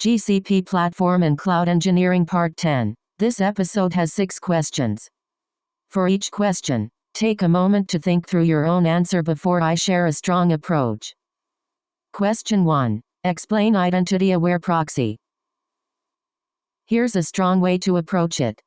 GCP Platform and Cloud Engineering Part 10. This episode has 6 questions. For each question, take a moment to think through your own answer before I share a strong approach. Question 1. Explain identity-aware proxy. Here's a strong way to approach it.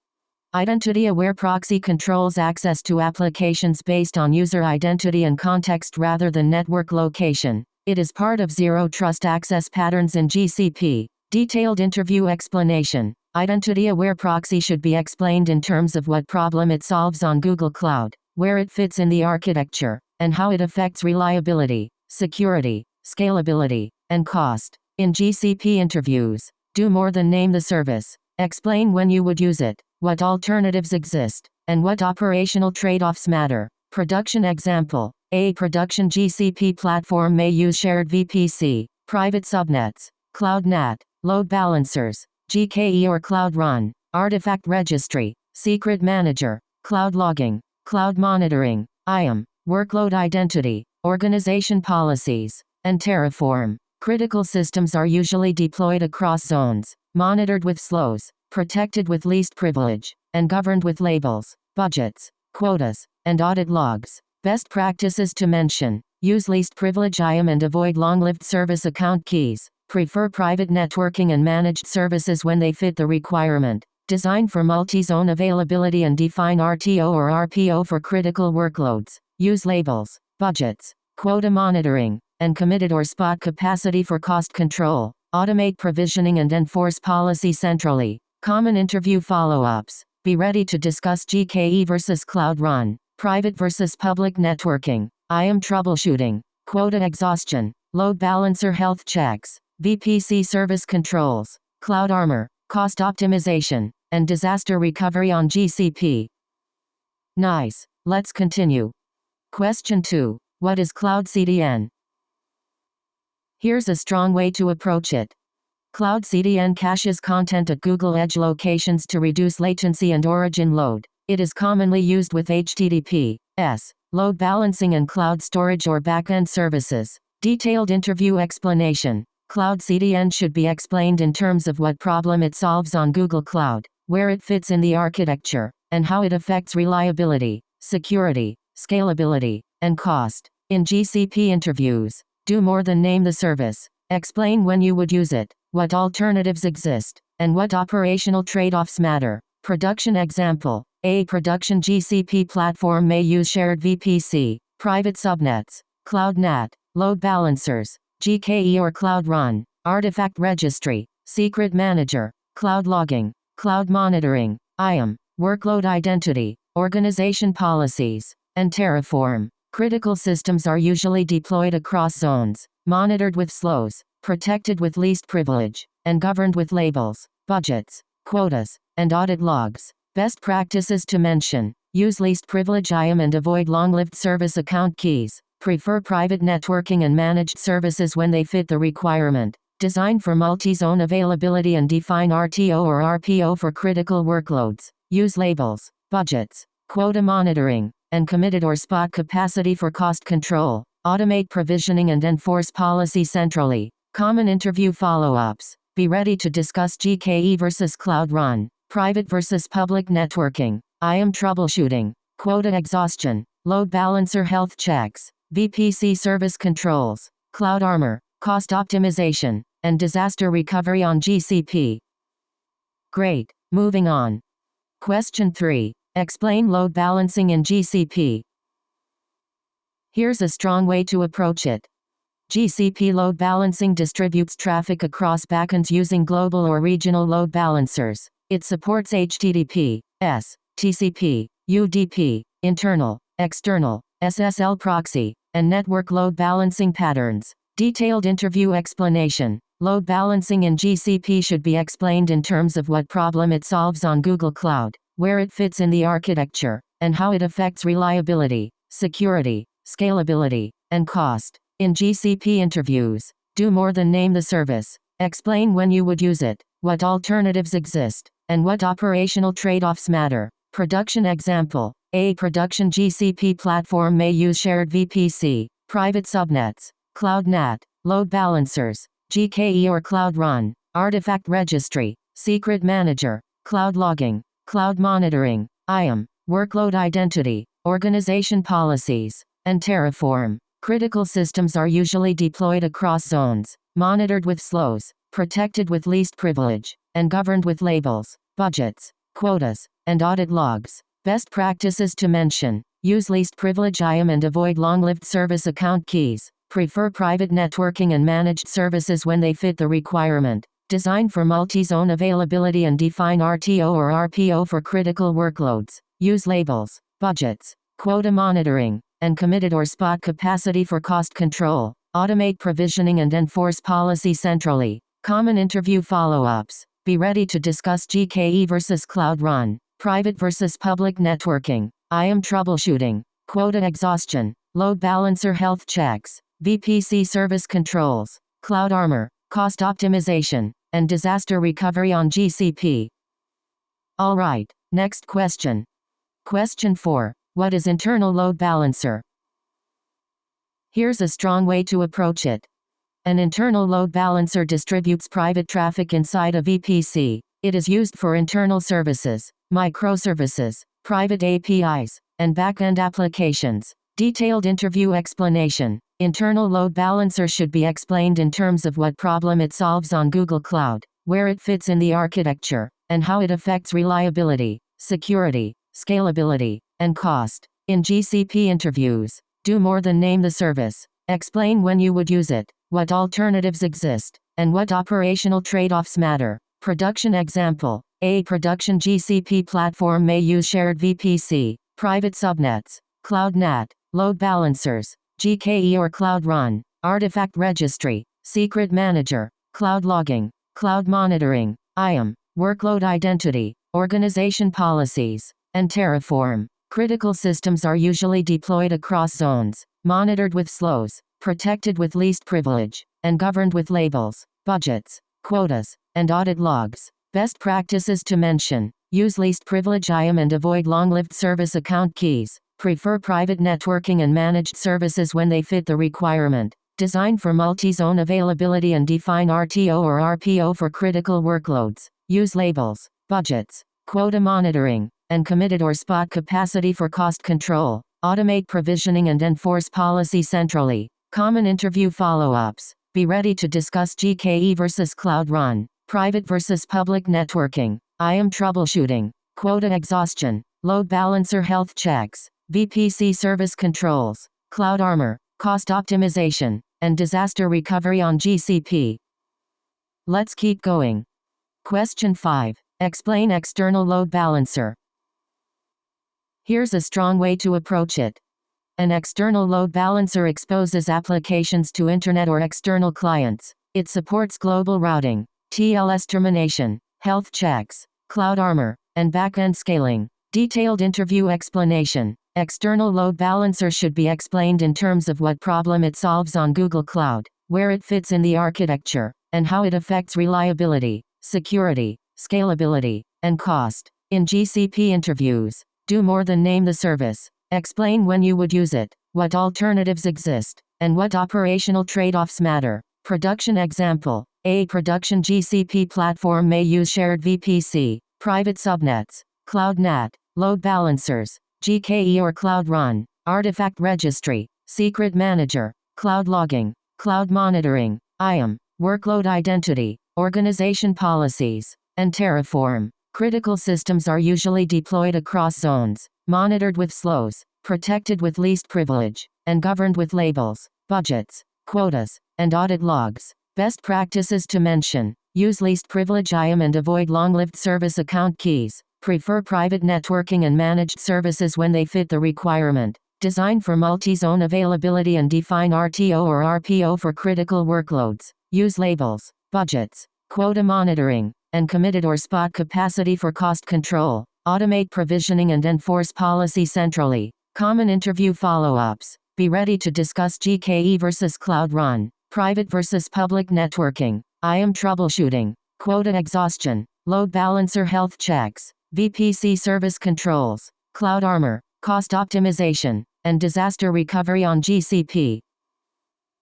Identity-aware proxy controls access to applications based on user identity and context rather than network location. It is part of Zero Trust access patterns in GCP. Detailed interview explanation. Identity-aware proxy should be explained in terms of what problem it solves on Google Cloud, where it fits in the architecture, and how it affects reliability, security, scalability, and cost. In GCP interviews, do more than name the service. Explain when you would use it, what alternatives exist, and what operational trade-offs matter. Production example. A production GCP platform may use shared VPC, private subnets, Cloud NAT, load balancers, GKE or Cloud Run, artifact registry, secret manager, cloud logging, cloud monitoring, IAM, workload identity, organization policies, and Terraform. Critical systems are usually deployed across zones, monitored with slows, protected with least privilege, and governed with labels, budgets, quotas, and audit logs. Best practices to mention: use least privilege IAM and avoid long-lived service account keys. Prefer private networking and managed services when they fit the requirement. Design for multi-zone availability and define RTO or RPO for critical workloads. Use labels, budgets, quota monitoring, and committed or spot capacity for cost control. Automate provisioning and enforce policy centrally. Common interview follow-ups. Be ready to discuss GKE versus Cloud Run, private versus public networking, IAM troubleshooting, quota exhaustion, load balancer health checks, VPC service controls, Cloud Armor, cost optimization, and disaster recovery on GCP. Nice. Let's continue. Question 2. What is Cloud CDN? Here's a strong way to approach it. Cloud CDN caches content at Google Edge locations to reduce latency and origin load. It is commonly used with HTTP/S, load balancing and cloud storage or backend services. Detailed interview explanation. Cloud CDN should be explained in terms of what problem it solves on Google Cloud, where it fits in the architecture, and how it affects reliability, security, scalability, and cost. In GCP interviews, do more than name the service. Explain when you would use it, what alternatives exist, and what operational trade-offs matter. Production example. A production GCP platform may use shared VPC, private subnets, Cloud NAT, load balancers, GKE or Cloud Run, artifact registry, secret manager, cloud logging, cloud monitoring, IAM, workload identity, organization policies, and Terraform. Critical systems are usually deployed across zones, monitored with slows, protected with least privilege, and governed with labels, budgets, quotas, and audit logs. Best practices to mention: use least privilege IAM and avoid long-lived service account keys. Prefer private networking and managed services when they fit the requirement. Design for multi-zone availability and define RTO or RPO for critical workloads. Use labels, budgets, quota monitoring, and committed or spot capacity for cost control. Automate provisioning and enforce policy centrally. Common interview follow-ups. Be ready to discuss GKE versus Cloud Run, private versus public networking, IAM troubleshooting, quota exhaustion, load balancer health checks, VPC service controls, Cloud Armor, cost optimization, and disaster recovery on GCP. Great. Moving on. Question 3. Explain load balancing in GCP. Here's a strong way to approach it. GCP load balancing distributes traffic across backends using global or regional load balancers. It supports HTTP/S, TCP, UDP, internal, external, SSL proxy, and network load balancing patterns. Detailed interview explanation. Load balancing in GCP should be explained in terms of what problem it solves on Google Cloud, where it fits in the architecture, and how it affects reliability, security, scalability, and cost. In GCP interviews, do more than name the service. Explain when you would use it, what alternatives exist, and what operational trade-offs matter. Production example. A production GCP platform may use shared VPC, private subnets, Cloud NAT, load balancers, GKE or Cloud Run, artifact registry, secret manager, cloud logging, cloud monitoring, IAM, workload identity, organization policies, and Terraform. Critical systems are usually deployed across zones, monitored with slows, protected with least privilege, and governed with labels, budgets, quotas, and audit logs. Best practices to mention: use least privilege IAM and avoid long-lived service account keys. Prefer private networking and managed services when they fit the requirement. Design for multi-zone availability and define RTO or RPO for critical workloads. Use labels, budgets, quota monitoring, and committed or spot capacity for cost control. Automate provisioning and enforce policy centrally. Common interview follow-ups. Be ready to discuss GKE versus Cloud Run, private versus public networking, IAM troubleshooting, quota exhaustion, load balancer health checks, VPC service controls, cloud armor, cost optimization, and disaster recovery on GCP. Alright, next question. Question 4. What is internal load balancer? Here's a strong way to approach it. An internal load balancer distributes private traffic inside a VPC. It is used for internal services, microservices, private APIs, and backend applications. Detailed interview explanation. Internal load balancer should be explained in terms of what problem it solves on Google Cloud, where it fits in the architecture, and how it affects reliability, security, scalability, and cost. In GCP interviews, do more than name the service. Explain when you would use it, what alternatives exist, and what operational trade-offs matter. Production example. A production GCP platform may use shared VPC, private subnets, cloud NAT, load balancers, GKE or Cloud Run, artifact registry, secret manager, cloud logging, cloud monitoring, IAM, workload identity, organization policies, and Terraform. Critical systems are usually deployed across zones, monitored with slows, protected with least privilege, and governed with labels, budgets, quotas, and audit logs. Best practices to mention: use least privilege IAM and avoid long-lived service account keys. Prefer private networking and managed services when they fit the requirement. Design for multi-zone availability and define RTO or RPO for critical workloads. Use labels, budgets, quota monitoring, and committed or spot capacity for cost control. Automate provisioning and enforce policy centrally. Common interview follow-ups. Be ready to discuss GKE versus Cloud Run, private versus public networking, IAM troubleshooting, quota exhaustion, load balancer health checks, VPC service controls, cloud armor, cost optimization, and disaster recovery on GCP. Let's keep going. Question 5. Explain external load balancer. Here's a strong way to approach it. An external load balancer exposes applications to internet or external clients. It supports global routing, TLS termination, health checks, cloud armor, and backend scaling. Detailed interview explanation. External load balancer should be explained in terms of what problem it solves on Google Cloud, where it fits in the architecture, and how it affects reliability, security, scalability, and cost. In GCP interviews, do more than name the service. Explain when you would use it, what alternatives exist, and what operational trade-offs matter. Production example. A production GCP platform may use shared VPC, private subnets, cloud NAT, load balancers, GKE or Cloud Run, artifact registry, secret manager, cloud logging, cloud monitoring, IAM, workload identity, organization policies, and Terraform. Critical systems are usually deployed across zones, monitored with slows, protected with least privilege, and governed with labels, budgets, quotas, and audit logs. Best practices to mention: use least privilege IAM and avoid long-lived service account keys. Prefer private networking and managed services when they fit the requirement. Design for multi-zone availability and define RTO or RPO for critical workloads. Use labels, budgets, quota monitoring, and committed or spot capacity for cost control. Automate provisioning and enforce policy centrally. Common interview follow-ups. Be ready to discuss GKE versus Cloud Run, private versus public networking, IAM troubleshooting, quota exhaustion, load balancer health checks, VPC service controls, cloud armor, cost optimization, and disaster recovery on GCP.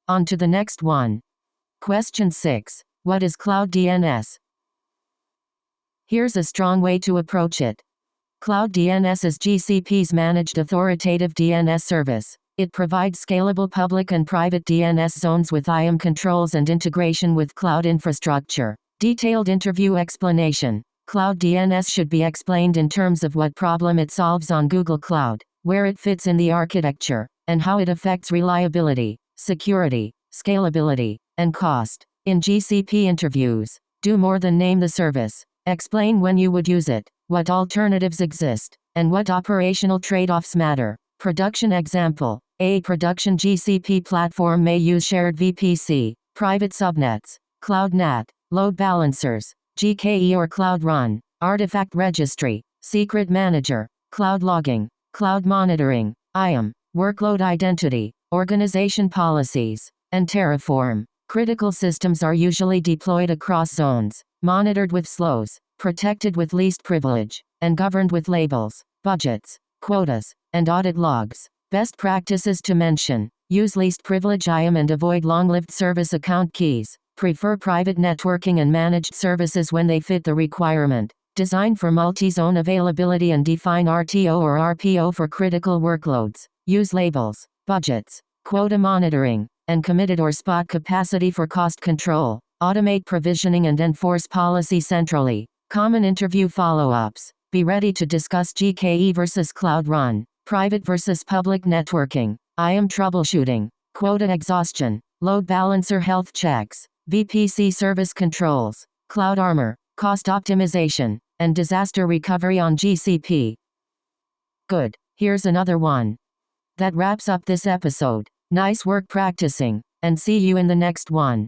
On to the next one. Question 6. What is Cloud DNS? Here's a strong way to approach it. Cloud DNS is GCP's managed authoritative DNS service. It provides scalable public and private DNS zones with IAM controls and integration with cloud infrastructure. Detailed interview explanation. Cloud DNS should be explained in terms of what problem it solves on Google Cloud, where it fits in the architecture, and how it affects reliability, security, scalability, and cost. In GCP interviews, do more than name the service. Explain when you would use it, what alternatives exist, and what operational trade-offs matter. Production example. A production GCP platform may use shared VPC, private subnets, Cloud NAT, load balancers, GKE or Cloud Run, artifact registry, secret manager, cloud logging, cloud monitoring, IAM, workload identity, organization policies, and Terraform. Critical systems are usually deployed across zones, monitored with slows, protected with least privilege, and governed with labels, budgets, quotas, and audit logs. Best practices to mention: use least privilege IAM and avoid long-lived service account keys. Prefer private networking and managed services when they fit the requirement. Design for multi-zone availability and define RTO or RPO for critical workloads. Use labels, budgets, quota monitoring, and committed or spot capacity for cost control. Automate provisioning and enforce policy centrally. Common interview follow-ups. Be ready to discuss GKE versus Cloud Run, private versus public networking, IAM troubleshooting, quota exhaustion, load balancer health checks, VPC service controls, Cloud Armor, cost optimization, and disaster recovery on GCP. Good, here's another one. That wraps up this episode. Nice work practicing, and see you in the next one.